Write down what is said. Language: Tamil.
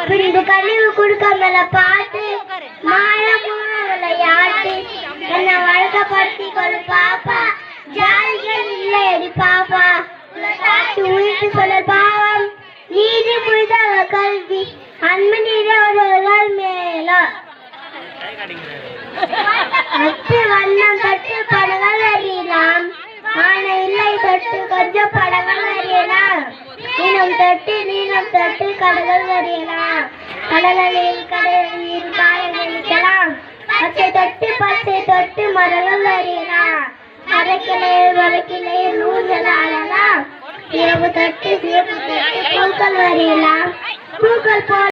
பின்பு கழிவு கொடுக்காமல பாட்டு மாயமும் விளையாட்டு என்னை வழக்கப்படுத்தி கொடு பாப்பா ஜாலிகள் இல்லையடி பாப்பா உயிர்த்து சொல்ல பாவம் நீதி புரிதவ கல்வி அன்பு நீரே ஒருவர்கள் மேலோ அத்து வண்ணம் தொட்டு படங்கள் அறியலாம் ஆன இல்லை தொட்டு கொஞ்சம் படங்கள் அறியலாம் நீளம் தொட்டு கடல்கள் வரையலாம் கடலில் கடலில் காயலாம் பச்சை தொட்டு மரங்கள் வரையலாம் மரக்கிளை நூல்கள் ஆடலாம் சிவப்பு தொட்டு பூக்கள் வரையலாம் பூக்கள் போல